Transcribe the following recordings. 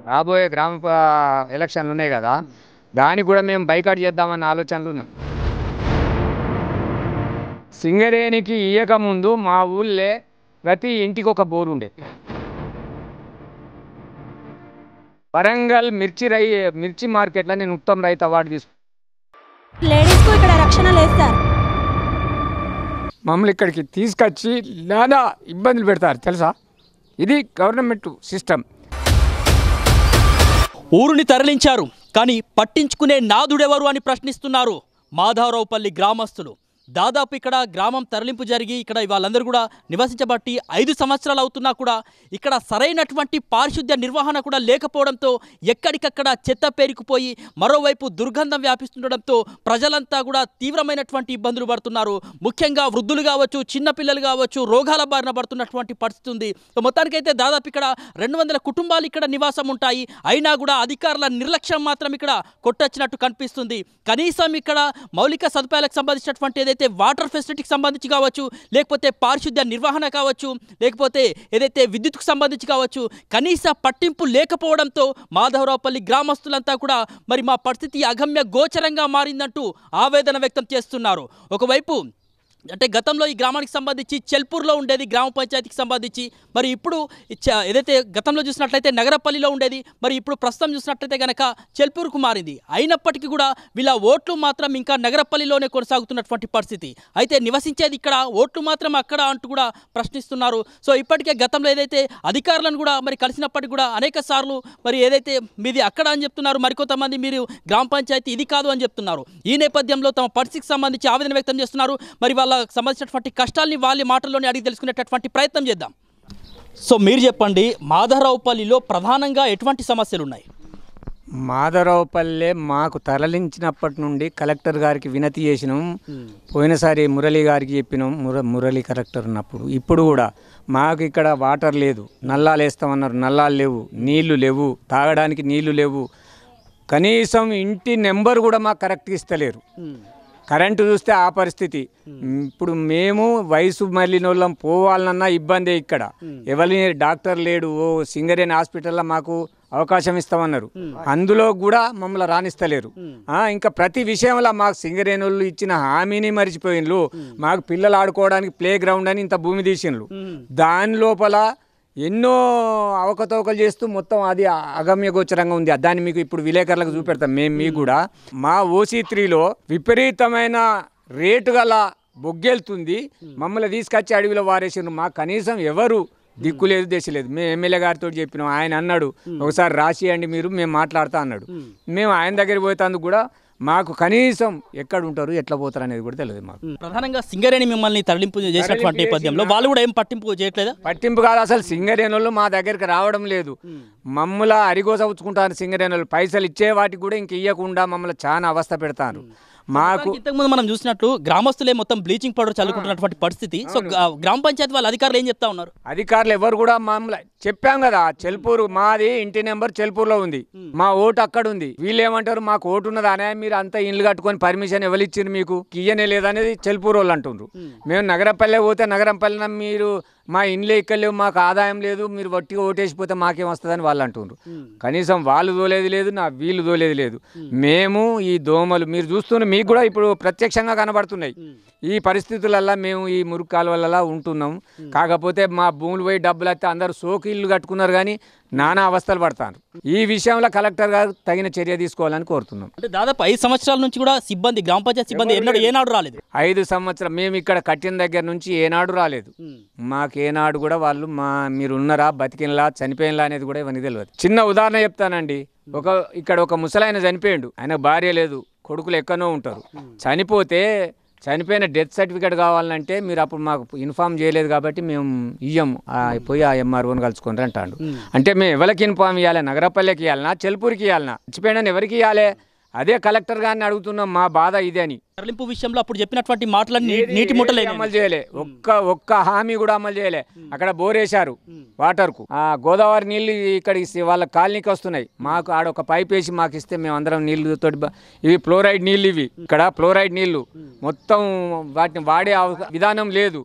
రాబోయే ఎలక్షన్లు ఉన్నాయి కదా, దానికి కూడా మేము బైకాట్ చేద్దామన్న ఆలోచనలు ఉన్నాం. సింగరేణికి ఇయ్యకముందు మా ఊళ్ళే ప్రతి ఇంటికి ఒక బోరు ఉండే. వరంగల్ మిర్చి మార్కెట్లో నేను ఉత్తమ రైతు అవార్డు తీసుకున్నాను. లేడీస్కు ఇక్కడ రక్షణ లేదు సార్. మమ్మల్ని ఇక్కడికి తీసుకొచ్చి నానా ఇబ్బందులు పెడతారు తెలుసా. ఇది గవర్నమెంట్ సిస్టమ్. ఊరుని తరలించారు, కానీ పట్టించుకునే నాదుడెవరు అని ప్రశ్నిస్తున్నారు మాధవరావుపల్లి గ్రామస్తులు. దాదాపు ఇక్కడ గ్రామం తరలింపు జరిగి ఇక్కడ వాళ్ళందరూ కూడా నివసించబట్టి 5 సంవత్సరాలు అవుతున్నా కూడా ఇక్కడ సరైనటువంటి పారిశుద్ధ్య నిర్వహణ కూడా లేకపోవడంతో ఎక్కడికక్కడ చెత్త పేరుకుపోయి మరోవైపు దుర్గంధం వ్యాపిస్తుండడంతో ప్రజలంతా కూడా తీవ్రమైనటువంటి ఇబ్బందులు పడుతున్నారు. ముఖ్యంగా వృద్ధులు కావచ్చు, చిన్నపిల్లలు కావచ్చు, రోగాల బారిన పడుతున్నటువంటి పరిస్థితి ఉంది. మొత్తానికైతే దాదాపు ఇక్కడ 200 కుటుంబాలు ఇక్కడ నివాసం ఉంటాయి. అయినా కూడా అధికారుల నిర్లక్ష్యం మాత్రం ఇక్కడ కొట్టొచ్చినట్టు కనిపిస్తుంది. కనీసం ఇక్కడ మౌలిక సదుపాయాలకు సంబంధించినటువంటి ఏదైతే వాటర్ ఫెసిలిటీకి సంబంధించి కావచ్చు, లేకపోతే పారిశుద్ధ్య నిర్వహణ కావచ్చు, లేకపోతే ఏదైతే విద్యుత్కు సంబంధించి కావచ్చు, కనీస పట్టింపు లేకపోవడంతో మాధవరావుపల్లి గ్రామస్తులంతా కూడా మరి మా పరిస్థితి అగమ్య గోచరంగా మారిందంటూ ఆవేదన వ్యక్తం చేస్తున్నారు. ఒకవైపు అంటే గతంలో ఈ గ్రామానికి సంబంధించి చెల్పూర్లో ఉండేది గ్రామ పంచాయతీకి సంబంధించి, మరి ఇప్పుడు ఏదైతే గతంలో చూసినట్లయితే నగరపల్లిలో ఉండేది, మరి ఇప్పుడు ప్రస్తుతం చూసినట్లయితే కనుక చెల్పూర్కు మారింది. అయినప్పటికీ కూడా వీళ్ళ ఓట్లు మాత్రం ఇంకా నగరపల్లిలోనే కొనసాగుతున్నటువంటి పరిస్థితి. అయితే నివసించేది ఇక్కడ, ఓట్లు మాత్రం అక్కడ అంటూ కూడా ప్రశ్నిస్తున్నారు. సో ఇప్పటికే గతంలో ఏదైతే అధికారులను కూడా మరి కలిసినప్పటికీ కూడా అనేక సార్లు మరి ఏదైతే మీది అక్కడ అని చెప్తున్నారు, మరికొంతమంది మీరు గ్రామ పంచాయతీ ఇది కాదు అని చెప్తున్నారు. ఈ నేపథ్యంలో తమ పరిస్థితికి సంబంధించి ఆవేదన వ్యక్తం చేస్తున్నారు. మరి వాళ్ళ సంబంధించినటువంటి కష్టాల్ని వాళ్ళ మాటల్లోనే అడిగి తెలుసుకునేటటువంటి ప్రయత్నం చేద్దాం. సో మీరు చెప్పండి, మాధవరావుపల్లిలో ప్రధానంగా ఎటువంటి సమస్యలు ఉన్నాయి? మాధవరావుపల్లె మాకు తరలించినప్పటి నుండి కలెక్టర్ గారికి వినతి చేసినాం. పోయినసారి మురళి గారికి చెప్పినాం, మురళి కలెక్టర్ ఉన్నప్పుడు. ఇప్పుడు కూడా మాకు ఇక్కడ వాటర్ లేదు, నల్లాలు వేస్తామన్నారు, నల్లాలు లేవు, నీళ్లు లేవు, తాగడానికి నీళ్లు లేవు, కనీసం ఇంటి నెంబర్ కూడా మాకు కరెక్ట్గా ఇస్తలేరు. కరెంటు చూస్తే ఆ పరిస్థితి. ఇప్పుడు మేము వయసు మళ్ళీనోళ్ళం పోవాలన్నా ఇబ్బందే. ఇక్కడ ఎవరి డాక్టర్ లేడు. సింగరేణి హాస్పిటల్లో మాకు అవకాశం ఇస్తామన్నారు, అందులో కూడా మమ్మల్ని రాణిస్తలేరు. ఇంకా ప్రతి విషయంలో మాకు సింగరేణి వాళ్ళు ఇచ్చిన హామీని మర్చిపోయినరు. మాకు పిల్లలు ఆడుకోవడానికి ప్లే గ్రౌండ్ అని ఇంత భూమి తీసినరు, దాని లోపల ఎన్నో అవకతవకలు చేస్తూ మొత్తం అది అగమ్య గోచరంగా ఉంది. దాన్ని మీకు ఇప్పుడు విలేకరులకు చూపెడతాం. మేము మీకు కూడా మా OC3లో విపరీతమైన రేటు గల బొగ్గెళ్తుంది, మమ్మల్ని తీసుకొచ్చి అడవిలో వారేసిండ్రు. మాకు కనీసం ఎవరు దిక్కు లేదు, దేశ లేదు. మేము ఎమ్మెల్యే గారితో చెప్పినాం. ఆయన అన్నాడు ఒకసారి రాసియండి మీరు, మేము మాట్లాడతా అన్నాడు. మేము ఆయన దగ్గరికి పోయేందుకు కూడా మాకు కనీసం ఎక్కడ ఉంటారు, ఎట్లా పోతారు అనేది కూడా తెలియదు మాకు. ప్రధానంగా సింగరేణి మిమ్మల్ని తరలింపు చేసినటువంటి నేపథ్యంలో వాళ్ళు కూడా ఏం పట్టింపు చేయట్లేదా? పట్టింపు కాదు, అసలు సింగరేణి వాళ్ళు మా దగ్గరికి రావడం లేదు. మమ్మల్ని అరిగోస ఉంచుకుంటారు సింగరేణి వాళ్ళు. పైసలు ఇచ్చే వాటికి కూడా ఇంక ఇవ్వకుండా మమ్మల్ని చాలా అవస్థ పెడతారు. మాకు ఇంతకుముందు మనం చూసినట్టు గ్రామస్తులే మొత్తం బ్లీచింగ్ పౌడర్ చల్లుకుంటున్నటువంటి పరిస్థితి. సో గ్రామ పంచాయతీ వాళ్ళ అధికారులు ఏం చెప్తా ఉన్నారు? అధికారులు ఎవరు కూడా మమ్మల్ని చెప్పాం కదా, చెల్పూరు మాది ఇంటి నెంబర్ చెల్పూరులో ఉంది, మా ఓటు అక్కడ ఉంది. వీళ్ళు ఏమంటారు, మాకు ఓటు ఉన్నదానే, మీరు అంతా ఇండ్లు కట్టుకొని పర్మిషన్ ఎవరు ఇచ్చారు మీకు, ఇయ్యనే లేదనేది చెల్పూరు వాళ్ళు అంటుండ్రు. మేము నగరపల్లె పోతే నగరంపల్లెన మీరు మా ఇండ్లే ఇక్కడ లేవు, మాకు ఆదాయం లేదు, మీరు వట్టిగా ఓటేసిపోతే మాకేం వస్తుందని వాళ్ళు అంటుండ్రు. కనీసం వాళ్ళు దోలేది లేదు, నా వీళ్ళు దోలేది లేదు. మేము ఈ దోమలు మీరు చూస్తున్న మీకు కూడా ఇప్పుడు ప్రత్యక్షంగా కనబడుతున్నాయి. ఈ పరిస్థితులల్లో మేము ఈ మురుగు కాలువలలో ఉంటున్నాం. కాకపోతే మా భూములు పోయి డబ్బులు వస్తే అందరూ సోకి ఇల్లు కట్టుకున్నారు, కానీ నానా అవస్థలు పడతారు. ఈ విషయంలో కలెక్టర్ గారు తగిన చర్య తీసుకోవాలని కోరుతున్నాం. అంటే దాదాపు 5 సంవత్సరాల నుంచి కూడా సిబ్బంది, గ్రామ పంచాయతీ సిబ్బంది ఏనాడు రాలేదు. 5 సంవత్సరం మేము ఇక్కడ కట్టిన దగ్గర నుంచి ఏనాడు రాలేదు. మాకేనాడు కూడా వాళ్ళు మీరు ఉన్నారా, బతికినలా, చనిపోయినలా అనేది కూడా ఇవన్నీ తెలియదు. చిన్న ఉదాహరణ చెప్తానండి. ఇక్కడ ఒక ముసలాయన చనిపోయిండు, ఆయన భార్య లేదు, కొడుకులు ఎక్కడో ఉంటారు. చనిపోయిన డెత్ సర్టిఫికేట్ కావాలంటే మీరు అప్పుడు మాకు ఇన్ఫామ్ చేయలేదు కాబట్టి మేము ఇయ్యము, పోయి ఆ MROని కలుసుకొని అంటాడు. అంటే మేము ఎవరికి ఇన్ఫామ్ ఇవ్వాలి, నగరపల్లెకి ఇవ్వాలన్నా, చెల్పూరికి ఇవ్వాలన్నా, చచ్చిపోయినా ఎవరికి ఇవ్వాలి? అదే కలెక్టర్ గారిని అడుగుతున్నాం, మా బాధ ఇదే అని. తరలింపు విషయంలో అప్పుడు చెప్పినటువంటి మాటలన్నీ నీటి ముట్టలే అమలు చేయలే, ఒక్క హామీ కూడా అమలు చేయలే. అక్కడ బోరేశారు వాటర్కు, గోదావరి నీళ్లు ఇక్కడికి వాళ్ళ కాలనీకి వస్తున్నాయి. మాకు ఆడ ఒక పైప్ వేసి మాకు ఇస్తే మేము అందరం నీళ్లు తోటి, ఇవి ఫ్లోరైడ్ నీళ్ళు, ఇవి ఇక్కడ ఫ్లోరైడ్ నీళ్లు మొత్తం వాటిని వాడే విధానం లేదు.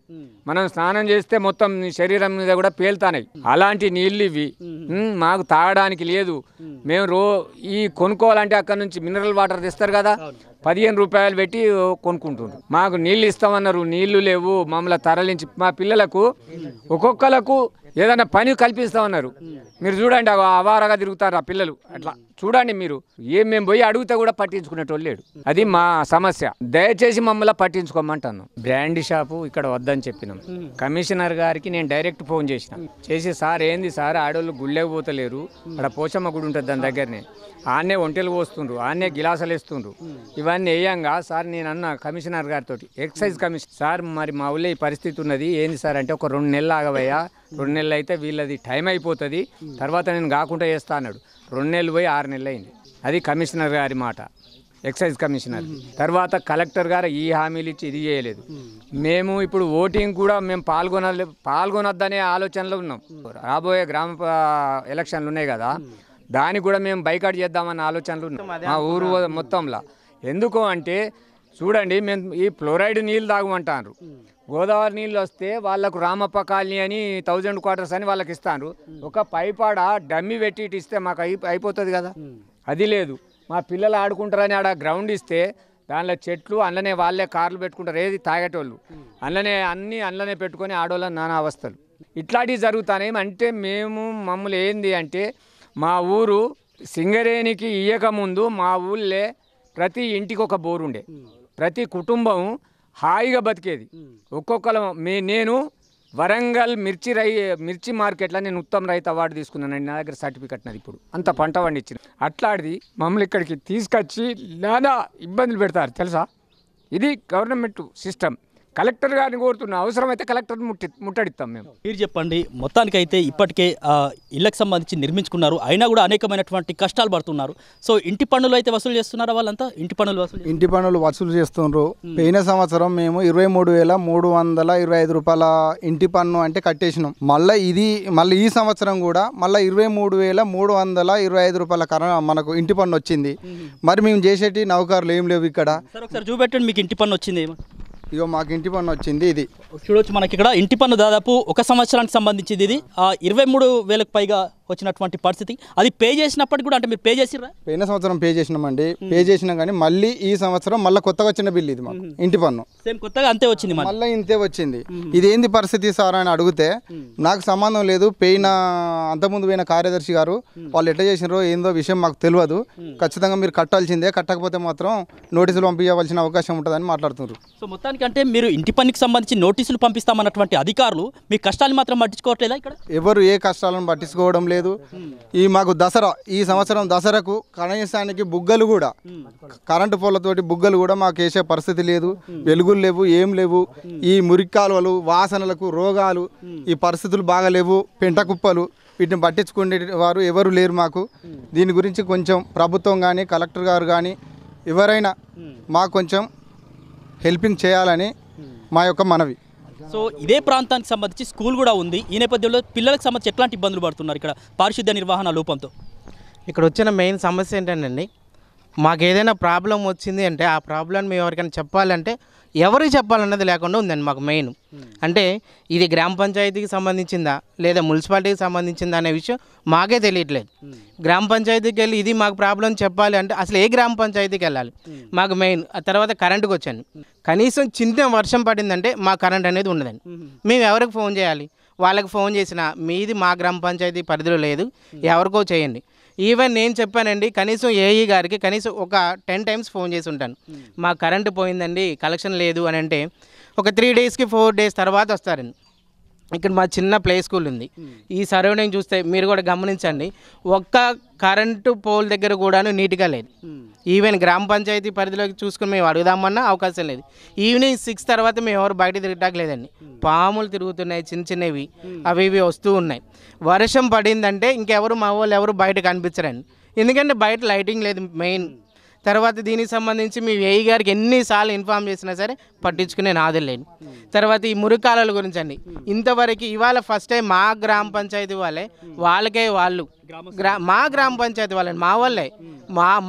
మనం స్నానం చేస్తే మొత్తం శరీరం మీద కూడా పేలుతాయి అలాంటి నీళ్ళు ఇవి. మాకు తాగడానికి లేదు. మేము ఈ కొనుక్కోవాలంటే అక్కడ నుంచి మినరల్ వాటర్ తెస్తారు కదా, 15 రూపాయలు పెట్టి కొనుక్కుంటున్నారు. మాకు నీళ్ళు ఇస్తామన్నారు, నీళ్లు లేవు. మమ్మల్ని తరలించి మా పిల్లలకు ఒక్కొక్కలకు ఏదైనా పని కల్పిస్తామన్నారు. మీరు చూడండి, అవారగా తిరుగుతారు ఆ పిల్లలు. అట్లా చూడండి మీరు. మేము పోయి అడిగితే కూడా పట్టించుకునేటోళ్ళు లేడు. అది మా సమస్య. దయచేసి మమ్మల్ని పట్టించుకోమంటాను. బ్రాండ్ షాపు ఇక్కడ వద్దని చెప్పినాం. కమిషనర్ గారికి నేను డైరెక్ట్ ఫోన్ చేసి, సార్ ఏంది సార్, ఆడోళ్ళు గుళ్ళేకి పోతలేరు, అక్కడ పోచమ్మ గుడి ఉంటుంది దాని దగ్గరనే, ఆన్నే ఒంటెలు పోస్తుండ్రు, ఆన్నే గిలాసలు వేస్తుండ్రు, ఇవన్నీ వేయంగా సార్ నేను అన్న కమిషనర్ గారితో, ఎక్సైజ్ కమిషన్ సార్ మరి మా ఊళ్ళో ఈ పరిస్థితి ఉన్నది, ఏంది సార్ అంటే, ఒక 2 నెలలు ఆగవయ్యా, 2 నెలలు అయితే వీళ్ళది టైం అయిపోతుంది, తర్వాత నేను కాకుండా చేస్తా అన్నాడు. 2 నెలలు పోయి 6 నెలలు అయింది. అది కమిషనర్ గారి మాట, ఎక్సైజ్ కమిషనర్. తర్వాత కలెక్టర్ గారు ఈ హామీలు ఇచ్చి ఇది చేయలేదు. మేము ఇప్పుడు ఓటింగ్ కూడా మేము పాల్గొనొద్దనే ఆలోచనలో ఉన్నాం. రాబోయే గ్రామ ఎలక్షన్లు ఉన్నాయి కదా, దానికి కూడా మేము బైకాట్ చేద్దామన్న ఆలోచనలు ఉన్నాం మా ఊరు మొత్తంలో. ఎందుకు అంటే చూడండి, మేము ఈ ఫ్లోరైడ్ నీళ్ళు తాగమంటారు. గోదావరి నీళ్ళు వస్తే వాళ్ళకు రామప్ప కాలనీ అని 1000 క్వార్టర్స్ అని వాళ్ళకి ఇస్తారు. ఒక పైపాడ డమ్మి పెట్టి ఇస్తే మాకు అయిపోతుంది కదా, అది లేదు. మా పిల్లలు ఆడుకుంటారని ఆడ గ్రౌండ్ ఇస్తే దానిలో చెట్లు, అందులోనే వాళ్ళే కార్లు పెట్టుకుంటారు, ఏది తాగేటోళ్ళు అందులోనే పెట్టుకొని ఆడోళ్ళ నానా అవస్థలు ఇట్లాంటివి జరుగుతాయి. అంటే మమ్మల్ని ఏంది అంటే, మా ఊరు సింగరేణికి ఇయ్యకముందు మా ఊళ్ళే ప్రతి ఇంటికి ఒక బోరు ఉండే, ప్రతి కుటుంబం హాయిగా బతికేది. ఒక్కొక్కరు నేను వరంగల్ మిర్చి మార్కెట్లో నేను ఉత్తమ రైతు అవార్డు తీసుకున్నానండి. నా దగ్గర సర్టిఫికెట్ నాది. ఇప్పుడు అంత పంట పండించింది. అట్లాంటిది మమ్మల్ని ఇక్కడికి తీసుకొచ్చి నానా ఇబ్బందులు పెడతారు తెలుసా. ఇది గవర్నమెంట్ సిస్టమ్. కలెక్టర్ గారిని కోరుతున్నా, అవసరమైతే కలెక్టర్ ముట్టడిస్తాం మేము. మీరు చెప్పండి, మొత్తానికైతే ఇప్పటికే ఇళ్ళకి సంబంధించి నిర్మించుకున్నారు, అయినా కూడా అనేకమైనటువంటి కష్టాలు పడుతున్నారు. సో ఇంటి పన్నులు అయితే వసూలు చేస్తున్నారా? వాళ్ళంతా ఇంటి పన్నులు వసూలు చేస్తున్నారు. పోయిన సంవత్సరం మేము 23,325 రూపాయల ఇంటి పన్ను అంటే కట్టేసినాం. మళ్ళీ ఈ సంవత్సరం కూడా మళ్ళీ 23,325 రూపాయల మనకు ఇంటి పన్ను వచ్చింది. మరి మేము చేసేటి నౌకర్లు ఏం లేవు ఇక్కడ. ఒకసారి చూపెట్టండి, మీకు ఇంటి పన్ను వచ్చింది. ఇగో మాకు ఇంటి పన్ను వచ్చింది. ఇది చూడవచ్చు, మనకి ఇక్కడ ఇంటి పన్ను దాదాపు 1 సంవత్సరానికి సంబంధించింది. ఇది 23,000కు పైగా వచ్చినటువంటి పరిస్థితి. అది పే చేసినప్పటికి కూడా, అంటే మీరు పే చేసిరా? పోయిన సంవత్సరం పే చేసినామండి. పే చేసినాం కానీ మళ్ళీ ఈ సంవత్సరం మళ్ళీ కొత్తగా వచ్చిన బిల్లు ఇది మాకు ఇంటి పన్ను. సేమ్ కొత్తగా అంతే వచ్చింది, మళ్ళీ ఇంతే వచ్చింది. ఇదేంది పరిస్థితి సార్ అని అడిగితే నాకు సంబంధం లేదు, అంతకుముందు పోయిన కార్యదర్శి గారు వాళ్ళు ఎట్లా చేసినారో ఏందో విషయం మాకు తెలియదు, ఖచ్చితంగా మీరు కట్టాల్సిందే, కట్టకపోతే మాత్రం నోటీసులు పంపించవలసిన అవకాశం ఉంటుందని మాట్లాడుతున్నారు. సో మొత్తానికి అంటే మీరు ఇంటి పన్నుకి సంబంధించి నోటీసులు పంపిస్తామన్నటువంటి అధికారులు మీ కష్టాలు మాత్రం పట్టించుకోవట్లేదా? ఇక్కడ ఎవరు ఏ కష్టాలను పట్టించుకోవడం లేదు. ఈ మాకు దసరా, ఈ సంవత్సరం దసరాకు కనీసానికి బుగ్గలు కూడా, కరెంటు పోలతోటి బుగ్గలు కూడా మాకు వేసే పరిస్థితి లేదు, వెలుగులు లేవు, ఏం లేవు. ఈ మురికాలువలు, వాసనలకు రోగాలు, ఈ పరిస్థితులు బాగా లేవు, పెంట కుప్పలు, వీటిని పట్టించుకునే వారు ఎవరు లేరు మాకు. దీని గురించి కొంచెం ప్రభుత్వం కానీ కలెక్టర్ గారు కానీ ఎవరైనా మాకు కొంచెం హెల్పింగ్ చేయాలని మా యొక్క మనవి. సో ఇదే ప్రాంతానికి సంబంధించి స్కూల్ కూడా ఉంది. ఈ నేపథ్యంలో పిల్లలకు సంబంధించి ఎట్లాంటి ఇబ్బందులు పడుతున్నారు ఇక్కడ పారిశుద్ధ్య నిర్వహణ లోపంతో? ఇక్కడ వచ్చిన మెయిన్ సమస్య ఏంటంటే, మాకు ఏదైనా ప్రాబ్లం వచ్చింది అంటే ఆ ప్రాబ్లం మేము ఎవరికైనా చెప్పాలంటే ఎవరికి చెప్పాలన్నది లేకుండా ఉందండి మాకు మెయిన్. అంటే ఇది గ్రామ పంచాయతీకి సంబంధించిందా లేదా మున్సిపాలిటీకి సంబంధించిందా అనే విషయం మాకే తెలియట్లేదు. గ్రామ పంచాయతీకి వెళ్ళి ఇది మాకు ప్రాబ్లం చెప్పాలి అంటే అసలు ఏ గ్రామ పంచాయతీకి వెళ్ళాలి మాకు మెయిన్. ఆ తర్వాత కరెంటుకి వచ్చాను, కనీసం చిన్న వర్షం పడిందంటే మా కరెంట్ అనేది ఉండదండి. మేము ఎవరికి ఫోన్ చేయాలి? వాళ్ళకి ఫోన్ చేసినా మీది మా గ్రామ పంచాయతీ పరిధిలో లేదు, ఎవరికో చేయండి. ఈవెన్ నేను చెప్పానండి, కనీసం ఏఈ గారికి కనీసం ఒక 10 టైమ్స్ ఫోన్ చేసి ఉంటాను, మా కరెంటు పోయిందండి, కలెక్షన్ లేదు అని అంటే ఒక 3 డేస్కి 4 డేస్ తర్వాత వస్తారండి. ఇక్కడ మా చిన్న ప్లే స్కూల్ ఉంది, ఈ సరౌండింగ్ చూస్తే మీరు కూడా గమనించండి, ఒక్క కరెంటు పోల్ దగ్గర కూడాను నీట్గా లేదు. ఈవెన్ గ్రామ పంచాయతీ పరిధిలోకి చూసుకుని మేము అడుగుదామన్నా అవకాశం లేదు. ఈవినింగ్ 6 తర్వాత మేము ఎవరు బయట తిరగట్లేదండి, పాములు తిరుగుతున్నాయి, చిన్నవి అవి ఇవి వస్తూ ఉన్నాయి. వర్షం పడిందంటే ఇంకెవరు మా వాళ్ళు ఎవరు బయట కనిపించరండి, ఎందుకంటే బయట లైటింగ్ లేదు మెయిన్. తర్వాత దీనికి సంబంధించి మీ ఏఈ గారికి ఎన్నిసార్లు ఇన్ఫామ్ చేసినా సరే పట్టించుకునే నాదే లేదు. తర్వాత ఈ మురికాలల గురించి అండి, ఇంతవరకు ఇవాళ ఫస్ట్ టైం మా గ్రామ పంచాయతీ వాళ్ళకే వాళ్ళు మా గ్రామ పంచాయతీ వాళ్ళండి, మా వాళ్ళే.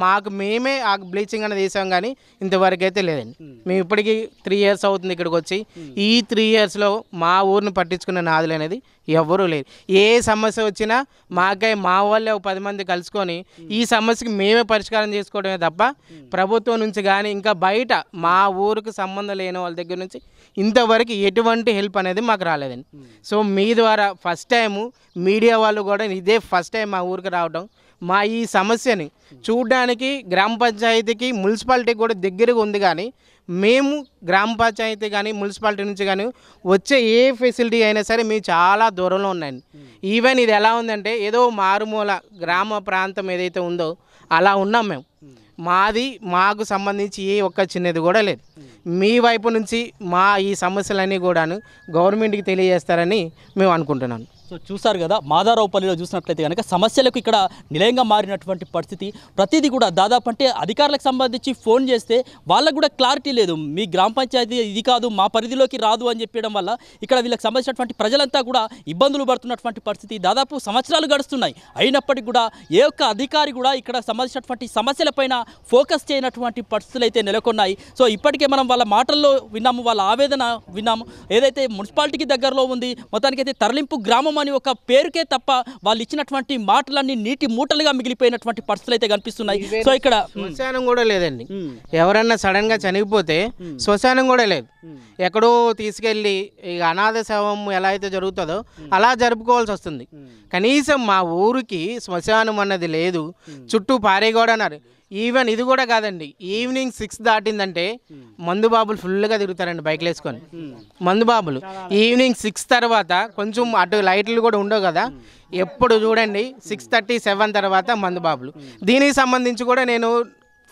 మాకు మేమే ఆ బ్లీచింగ్ అనేది వేసాం కానీ ఇంతవరకు అయితే లేదండి. మేము ఇప్పటికీ 3 years అవుతుంది ఇక్కడికి వచ్చి. ఈ 3 yearsలో మా ఊరిని పట్టించుకున్న నాదులు అనేది ఎవ్వరూ లేరు. ఏ సమస్య వచ్చినా మా వాళ్ళే 10 మంది కలుసుకొని ఈ సమస్యకి మేమే పరిష్కారం చేసుకోవడమే తప్ప ప్రభుత్వం నుంచి కానీ ఇంకా బయట మా ఊరికి సంబంధం లేని వాళ్ళ దగ్గర నుంచి ఇంతవరకు ఎటువంటి హెల్ప్ అనేది మాకు రాలేదండి. సో మీ ద్వారా ఫస్ట్ టైము మీడియా వాళ్ళు కూడా ఇదే ఫస్ట్ టైం మా ఊరికి రావడం, మా ఈ సమస్యని చూడడానికి గ్రామ పంచాయతీకి మున్సిపాలిటీకి కూడా దగ్గరగా ఉంది. కానీ మేము గ్రామ పంచాయతీ కానీ మున్సిపాలిటీ నుంచి కానీ వచ్చే ఏ ఫెసిలిటీ అయినా సరే మేము చాలా దూరంలో ఉన్నాయండి. ఈవెన్ ఇది ఎలా ఉందంటే ఏదో మారుమూల గ్రామ ప్రాంతం ఏదైతే ఉందో అలా ఉన్నాం మేము. మాకు సంబంధించి ఏ ఒక్క చిన్నది కూడా లేదు. మీ వైపు నుంచి మా ఈ సమస్యలన్నీ కూడాను గవర్నమెంట్కి తెలియజేస్తారని మేము అనుకుంటున్నాను. సో చూసారు కదా, మాధారావుపల్లిలో చూసినట్లయితే కనుక సమస్యలకు ఇక్కడ నిలయంగా మారినటువంటి పరిస్థితి. ప్రతిదీ కూడా దాదాపు అంటే అధికారులకు సంబంధించి ఫోన్ చేస్తే వాళ్ళకు కూడా క్లారిటీ లేదు. మీ గ్రామ పంచాయతీ ఇది కాదు, మా పరిధిలోకి రాదు అని చెప్పడం వల్ల ఇక్కడ వీళ్ళకి సంబంధించినటువంటి ప్రజలంతా కూడా ఇబ్బందులు పడుతున్నటువంటి పరిస్థితి. దాదాపు సంవత్సరాలు గడుస్తున్నాయి. అయినప్పటికీ కూడా ఏ ఒక్క అధికారి కూడా ఇక్కడ సంబంధించినటువంటి సమస్యలపైన ఫోకస్ చేయనటువంటి పరిస్థితులు అయితే నెలకొన్నాయి. సో ఇప్పటికే మనం వాళ్ళ మాటల్లో విన్నాము, వాళ్ళ ఆవేదన విన్నాము. ఏదైతే మున్సిపాలిటీకి దగ్గరలో ఉంది, మొత్తానికైతే తరలింపు గ్రామం అని ఒక పేరుకే తప్ప వాళ్ళు ఇచ్చినటువంటి మాటలన్నీ నీటి మూటలుగా మిగిలిపోయినటువంటి పరిస్థితులు అయితే కనిపిస్తున్నాయి. సో ఇక్కడ శ్మశానం కూడా లేదండి. ఎవరన్నా సడన్ గా చనిపోతే శ్మశానం కూడా లేదు. ఎక్కడో తీసుకెళ్ళి ఇక అనాథ శవం ఎలా అయితే జరుగుతుందో అలా జరుపుకోవాల్సి వస్తుంది. కనీసం మా ఊరికి శ్మశానం అన్నది లేదు. చుట్టూ పారేగోడ అన్నారు. ఈవెన్ ఇది కూడా కాదండి, ఈవినింగ్ 6 దాటిందంటే మందుబాబులు ఫుల్గా తిరుగుతారండి బైక్లు వేసుకొని. మందుబాబులు ఈవినింగ్ 6 తర్వాత కొంచెం అటు లైట్లు కూడా ఉండవు కదా, ఎప్పుడు చూడండి 6:30, 7 తర్వాత మందుబాబులు. దీనికి సంబంధించి కూడా నేను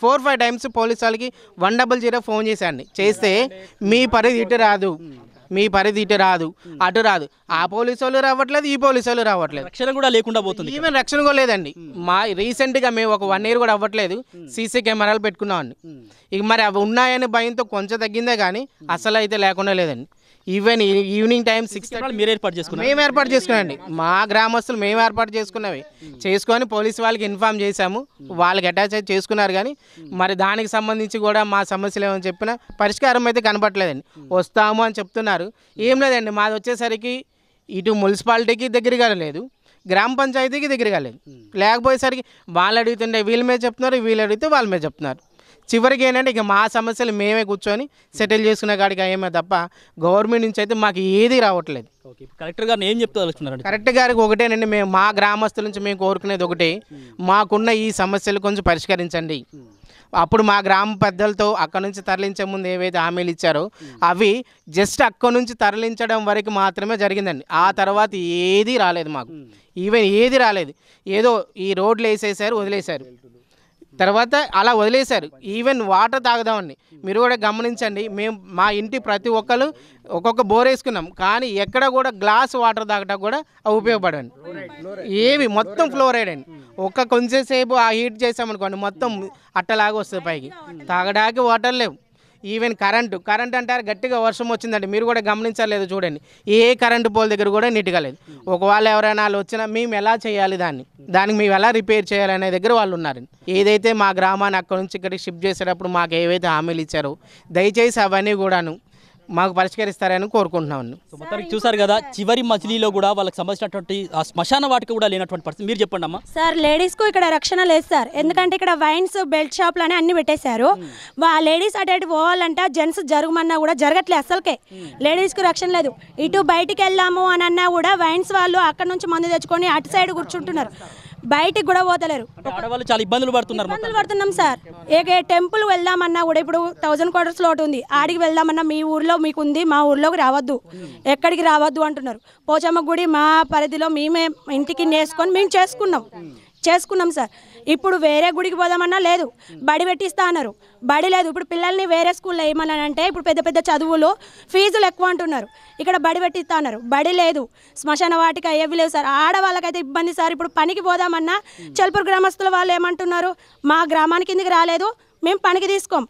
4-5 times పోలీసు వాళ్ళకి 100 ఫోన్ చేస్తే మీ పరిధి ఇటు రాదు, మీ పరిధి ఇటు రాదు, అటు రాదు. ఆ పోలీసు వాళ్ళు రావట్లేదు, ఈ పోలీసు వాళ్ళు రావట్లేదు. రక్షణ కూడా లేకుండా పోతుంది. ఈవెన్ రక్షణ కూడా లేదండి. రీసెంట్గా మేము ఒక 1 year కూడా అవ్వట్లేదు సీసీ కెమెరాలు పెట్టుకున్నామండి. ఇక మరి అవి ఉన్నాయని భయంతో కొంచెం తగ్గిందే కానీ అసలు అయితే లేకుండా లేదండి. ఈవెన్ ఈవినింగ్ టైం 6:30 మీరు ఏర్పాటు చేసుకున్నారు? మేము ఏర్పాటు చేసుకున్నాండి. మా గ్రామస్తులు మేము ఏర్పాటు చేసుకొని పోలీసు వాళ్ళకి ఇన్ఫామ్ చేశాము. వాళ్ళకి అటాచ్ అయితే చేసుకున్నారు. కానీ మరి దానికి సంబంధించి కూడా మా సమస్యలు ఏమని చెప్పినా పరిష్కారం అయితే కనపట్లేదండి. వస్తాము అని చెప్తున్నారు. ఏం లేదండి, మాది వచ్చేసరికి ఇటు మున్సిపాలిటీకి దగ్గరగా లేదు, గ్రామ పంచాయతీకి దగ్గరగా లేదు. లేకపోయేసరికి వాళ్ళు అడుగుతుంటే వీళ్ళ మీద చెప్తున్నారు, వీళ్ళు అడిగితే వాళ్ళ మీద చెప్తున్నారు. చివరికి ఏంటంటే ఇక మా సమస్యలు మేమే కూర్చొని సెటిల్ చేసుకునే కాడికి అయ్యేమే తప్ప గవర్నమెంట్ నుంచి అయితే మాకు ఏది రావట్లేదు. కలెక్టర్ గారిని ఏం చెప్తారు? కరెక్ట్ గారికి ఒకటేనండి, మేము మా గ్రామస్తుల నుంచి మేము కోరుకునేది ఒకటే, మాకున్న ఈ సమస్యలు కొంచెం పరిష్కరించండి. అప్పుడు మా గ్రామ పెద్దలతో అక్కడ నుంచి తరలించే ముందు ఏవైతే హామీలు ఇచ్చారో అవి జస్ట్ అక్కడ నుంచి తరలించడం వరకు మాత్రమే జరిగిందండి. ఆ తర్వాత ఏది రాలేదు మాకు. ఈవెన్ ఏది రాలేదు. ఏదో ఈ రోడ్లు వేసేసారు, వదిలేశారు. తర్వాత అలా వదిలేశారు. ఈవెన్ వాటర్ తాగుదామండి, మీరు కూడా గమనించండి. మేము మా ఇంటి ప్రతి ఒక్కరు ఒక్కొక్క బోర్ వేసుకున్నాం, కానీ ఎక్కడ కూడా గ్లాస్ వాటర్ తాగడానికి కూడా అవి ఉపయోగపడండి. ఏవి మొత్తం ఫ్లోరైడ్ అండి. కొంచెం సేపు ఆ హీట్ చేసామనుకోండి మొత్తం అట్టలాగా వస్తుంది పైకి. తాగడానికి వాటర్ లేవు. ఈవెన్ కరెంట్ అంటారు, గట్టిగా వర్షం వచ్చిందండి, మీరు కూడా గమనించలేదు చూడండి. ఏ కరెంటు పోల్ దగ్గర కూడా నీట్గా లేదు. ఒకవేళ ఎవరైనా వాళ్ళు వచ్చినా మేము ఎలా చేయాలి, దానికి మేము ఎలా రిపేర్ చేయాలనే దగ్గర వాళ్ళు ఉన్నారండి. ఏదైతే మా గ్రామాన్ని అక్కడ నుంచి ఇక్కడికి షిఫ్ట్ చేసేటప్పుడు మాకు ఏవైతే హామీలు ఇచ్చారో దయచేసి అవన్నీ కూడాను మాకు పరిష్కరిస్తారని కోరుకుంటున్నాను. మొత్తానికి చూసారు కదా, చివరి మజిలీలో కూడా వాళ్ళకి సంబంధించినటువంటి ఆ శ్మశాన వాటిక కూడా లేనటువంటి పరిస్థితి. మీరు చెప్పండి అమ్మా. సార్ లేడీస్కు ఇక్కడ రక్షణ లేదు సార్. ఎందుకంటే ఇక్కడ వైన్స్, బెల్ట్ షాప్లు అని అన్ని పెట్టేశారు. లేడీస్ అటు పోవాలంటే జెంట్స్ జరగమన్నా కూడా జరగట్లేదు. అసలుకే లేడీస్కు రక్షణ లేదు. ఇటు బయటికి వెళ్ళాము అని అన్నా కూడా వైన్స్ వాళ్ళు అక్కడ నుంచి మందు తెచ్చుకొని అటు సైడ్ కూర్చుంటున్నారు, బయటికి కూడా పోతలేరు. ఆడవాళ్ళు చాలా ఇబ్బందులు పడుతున్నాం సార్. ఏ టెంపుల్ వెళ్దామన్నా కూడా ఇప్పుడు 1000 quarters లోటు ఉంది, ఆడికి వెళ్దామన్నా మీ ఊర్లో మీకు ఉంది, మా ఊర్లోకి రావద్దు, ఎక్కడికి రావద్దు అంటున్నారు. పోచమ్మ గుడి మా పరిధిలో మేమే ఇంటికి నేసుకొని మేము చేసుకున్నాం సార్. ఇప్పుడు వేరే గుడికి పోదామన్నా లేదు, బడి పెట్టిస్తా అన్నారు, బడి లేదు. ఇప్పుడు పిల్లల్ని వేరే స్కూల్లో వేయమన్నానంటే ఇప్పుడు పెద్ద పెద్ద చదువులు ఫీజులు ఎక్కువ అంటున్నారు, ఇక్కడ బడి పెట్టిస్తా అన్నారు, బడి లేదు. శ్మశాన వాటిక ఏవి లేవు సార్. ఆడవాళ్ళకైతే ఇబ్బంది సార్. ఇప్పుడు పనికి పోదామన్నా చెల్పూరు గ్రామస్తుల వాళ్ళు ఏమంటున్నారు, మా గ్రామానికి కిందికి రాలేదు, మేము పనికి తీసుకోం,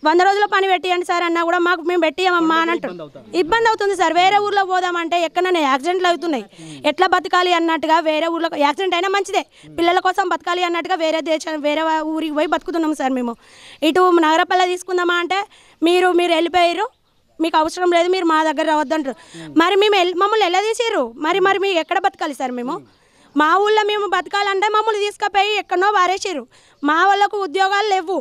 100 రోజుల పని పెట్టియండి సార్ అన్నా కూడా మాకు మేము పెట్టియమమ్మా అని అంటారు. ఇబ్బంది అవుతుంది సార్. వేరే ఊర్లో పోదామంటే ఎక్కడైనా యాక్సిడెంట్లు అవుతున్నాయి, ఎట్లా బతకాలి అన్నట్టుగా వేరే ఊర్లో యాక్సిడెంట్ అయినా మంచిదే, పిల్లల కోసం బతకాలి అన్నట్టుగా వేరే ఊరికి పోయి బతుకుతున్నాం సార్. మేము ఇటు నగరపల్లి తీసుకుందామా అంటే మీరు వెళ్ళిపోయారు, మీకు అవసరం లేదు, మీరు మా దగ్గర రావద్దంటారు. మరి మమ్మల్ని ఎలా తీసారు? మరి మేము ఎక్కడ బతకాలి సార్? మేము మా ఊళ్ళో మేము బతకాలంటే మమ్మల్ని తీసుకుపోయి ఎక్కడనో వారేసారు. మా వాళ్ళకు ఉద్యోగాలు లేవు,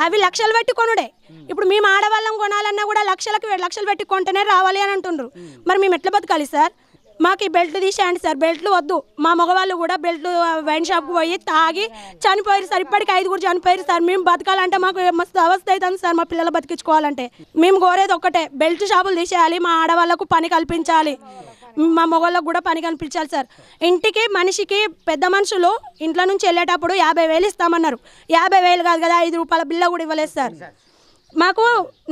అవి లక్షలు పెట్టి కొనుడే. ఇప్పుడు మేము ఆడవాళ్ళం కొనాలన్నా కూడా లక్షలు పెట్టి కొంటేనే రావాలి అని అంటుండ్రు. మరి మేము ఎట్లా బతకాలి సార్? మాకు ఈ బెల్ట్ తీసేయండి సార్, బెల్ట్లు వద్దు. మా మగవాళ్ళు కూడా బెల్ట్లు వైన్ షాప్కి పోయి తాగి చనిపోయారు సార్. ఇప్పటికి 5 చనిపోయారు సార్. మేము బతకాలంటే మాకు మస్తు అవస్థ అవుతుంది సార్. మా పిల్లలు బతికించుకోవాలంటే మేము కోరేది ఒక్కటే, బెల్ట్ షాపులు తీసేయాలి, మా ఆడవాళ్ళకు పని కల్పించాలి, మా మగవాళ్ళకు కూడా పని కల్పించాలి సార్. ఇంటికి మనిషికి పెద్ద మనుషులు ఇంట్లో నుంచి వెళ్ళేటప్పుడు 50,000 ఇస్తామన్నారు. 50,000 కాదు కదా, 5 రూపాయల బిల్ల కూడా ఇవ్వలేదు సార్ మాకు.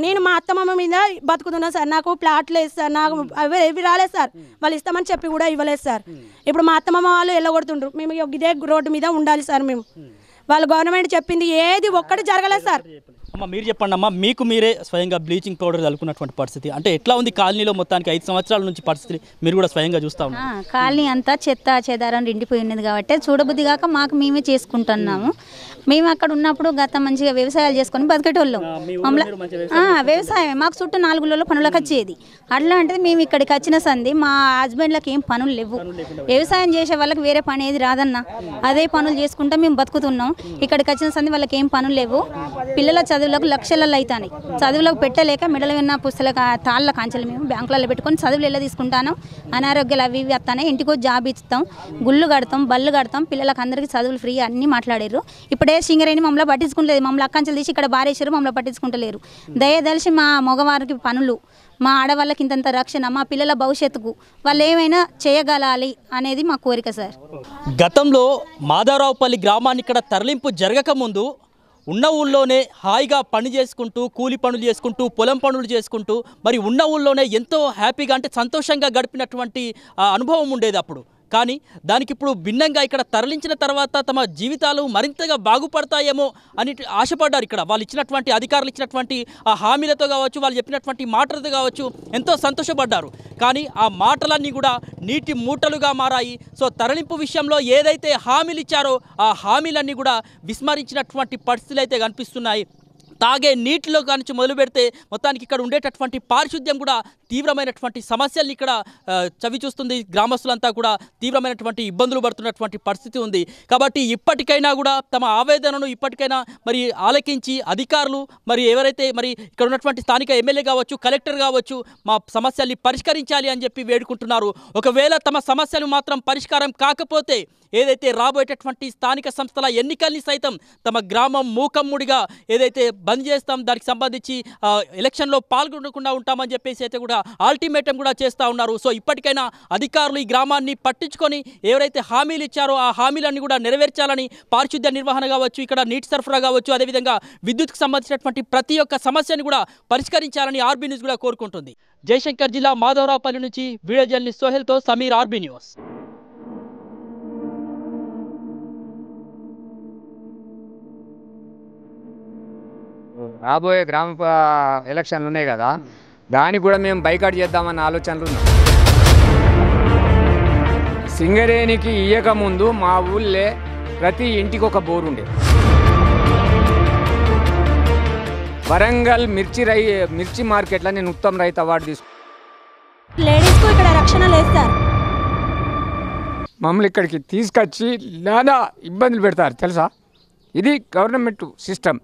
నేను మా అత్తమ్మ మీద బతుకుతున్నా సార్. నాకు ప్లాట్లు లేదు సార్, నాకు అవి రాలేదు సార్. వాళ్ళు ఇస్తామని చెప్పి కూడా ఇవ్వలేదు సార్. ఇప్పుడు మా అత్తమ్మ వాళ్ళు వెళ్ళగొడుతుండ్రు. మేము ఇదే రోడ్డు మీద ఉండాలి సార్. మేము వాళ్ళు గవర్నమెంట్ చెప్పింది ఏది ఒక్కటి జరగలేదు సార్. అమ్మ మీరు చెప్పండి అమ్మా, మీకు మీరే స్వయంగా బ్లీచింగ్ పౌడర్ చల్లుకున్నటువంటి పరిస్థితి అంటే ఎట్లా ఉంది కాలనీలో? మొత్తానికి 5 సంవత్సరాల నుంచి పరిస్థితి మీరు కూడా స్వయంగా చూస్తూ ఉన్నారు. కాలనీ అంతా చెత్త చెదారం నిండిపోయి ఉన్నది కాబట్టి చూడబుద్ధి కాక మాకు మేమే చేసుకుంటున్నాము. మేము అక్కడ ఉన్నప్పుడు గత మంచిగా వ్యవసాయాలు చేసుకొని బతికేటోళ్ళం. వ్యవసాయం మాకు చుట్టూ 4 ఊళ్ళో పనులకు వచ్చేది. అట్లాంటిది మేము ఇక్కడికి వచ్చిన సంది మా హస్బెండ్లకు ఏం పనులు లేవు. వ్యవసాయం చేసే వాళ్ళకి వేరే పని ఏది రాదన్న, అదే పనులు చేసుకుంటా మేము బతుకుతున్నాం. ఇక్కడికి వచ్చిన సంది వాళ్ళకి ఏం పనులు లేవు. పిల్లల చదువులకు లక్షలలో అవుతాయి. చదువులకు పెట్టలేక మెడలు విన్న పుస్తక తాళ్ళ కాంచెలు మేము బ్యాంకులలో పెట్టుకొని చదువులు ఎలా తీసుకుంటాను. అనారోగ్యాలు అవి ఇవి వస్తాయి. ఇంటికి జాబ్ ఇస్తాం, గుళ్ళు కడతాం, బళ్ళు కడతాం, పిల్లలకు అందరికీ చదువులు ఫ్రీ అన్నీ మాట్లాడారు. ఇప్పుడే సింగరేణి మమ్మల్ని పట్టించుకుంటలేదు. మమ్మల్ని అక్కంచెలు తీసి ఇక్కడ బారేసారు, మమ్మల్ని పట్టించుకుంటలేరు. దయదలిసి మా మగవారికి పనులు, మా ఆడవాళ్ళకి ఇంతంత రక్షణ, మా పిల్లల భవిష్యత్తుకు వాళ్ళు ఏమైనా చేయగలాలి అనేది మా కోరిక సార్. గతంలో మాధవరావుపల్లి గ్రామాన్ని ఇక్కడ తరలింపు జరగకముందు ఉన్న ఊళ్ళోనే హాయిగా పని చేసుకుంటూ, కూలి పనులు చేసుకుంటూ, పొలం పనులు చేసుకుంటూ, మరి ఉన్న ఊళ్ళోనే ఎంతో హ్యాపీగా అంటే సంతోషంగా గడిపినటువంటి అనుభవం ఉండేది అప్పుడు. కానీ దానికి ఇప్పుడు భిన్నంగా ఇక్కడ తరలించిన తర్వాత తమ జీవితాలు మరింతగా బాగుపడతాయేమో అని ఆశపడ్డారు. ఇక్కడ వాళ్ళు ఇచ్చినటువంటి అధికారులు ఇచ్చినటువంటి ఆ హామీలతో కావచ్చు, వాళ్ళు చెప్పినటువంటి మాటలతో కావచ్చు ఎంతో సంతోషపడ్డారు. కానీ ఆ మాటలన్నీ కూడా నీటి మూటలుగా మారాయి. సో తరలింపు విషయంలో ఏదైతే హామీలు ఇచ్చారో ఆ హామీలన్నీ కూడా విస్మరించినటువంటి పరిస్థితులు అయితే కనిపిస్తున్నాయి. తాగే నీటిలో కానించి మొదలు పెడితే మొత్తానికి ఇక్కడ ఉండేటటువంటి పారిశుద్ధ్యం కూడా తీవ్రమైనటువంటి సమస్యల్ని ఇక్కడ చవి చూస్తుంది. గ్రామస్తులంతా కూడా తీవ్రమైనటువంటి ఇబ్బందులు పడుతున్నటువంటి పరిస్థితి ఉంది. కాబట్టి ఇప్పటికైనా కూడా తమ ఆవేదనను ఇప్పటికైనా మరి ఆలకించి అధికారులు మరి ఎవరైతే మరి ఇక్కడ ఉన్నటువంటి స్థానిక ఎమ్మెల్యే కావచ్చు, కలెక్టర్ కావచ్చు మా సమస్యల్ని పరిష్కరించాలి అని చెప్పి వేడుకుంటున్నారు. ఒకవేళ తమ సమస్యలు మాత్రం పరిష్కారం కాకపోతే ఏదైతే రాబోయేటటువంటి స్థానిక సంస్థల ఎన్నికల్ని సైతం తమ గ్రామం మూకమ్ముడిగా ఏదైతే బంద్ చేస్తాం, దానికి సంబంధించి ఎలక్షన్లో పాల్గొనకుండా ఉంటామని చెప్పేసి అయితే కూడా అల్టిమేటం కూడా చేస్తూ ఉన్నారు. సో ఇప్పటికైనా అధికారులు ఈ గ్రామాన్ని పట్టించుకొని ఎవరైతే హామీలు ఇచ్చారో ఆ హామీలన్నీ కూడా నెరవేర్చాలని, పారిశుద్ధ్య నిర్వహణ కావచ్చు, ఇక్కడ నీటి సరఫరా కావచ్చు, అదేవిధంగా విద్యుత్కు సంబంధించినటువంటి ప్రతి ఒక్క సమస్యను కూడా పరిష్కరించాలని ఆర్బీ న్యూస్ కూడా కోరుకుంటుంది. జయశంకర్ జిల్లా మాధవరావుపల్లి నుంచి వీడియో జర్నలిస్ట్ సోహెల్తో సమీర్, ఆర్బీ న్యూస్. రాబోయే గ్రామ ఎలక్షన్లు ఉన్నాయి కదా, దానికి కూడా మేము బైకాట్ చేద్దామన్న ఆలోచనలు ఉన్నాం. సింగరేణికి ఇయ్యకముందు మా ఊళ్ళే ప్రతి ఇంటికి ఒక బోరు ఉండేది. వరంగల్ మిర్చి మార్కెట్లో నేను ఉత్తమ రైతు అవార్డు తీసుకున్నాను. లేడీస్కు ఇక్కడ రక్షణ లేదు సార్. మమ్మల్ని ఇక్కడికి తీసుకొచ్చి నానా ఇబ్బందులు పెడతారు తెలుసా. ఇది గవర్నమెంట్ సిస్టమ్.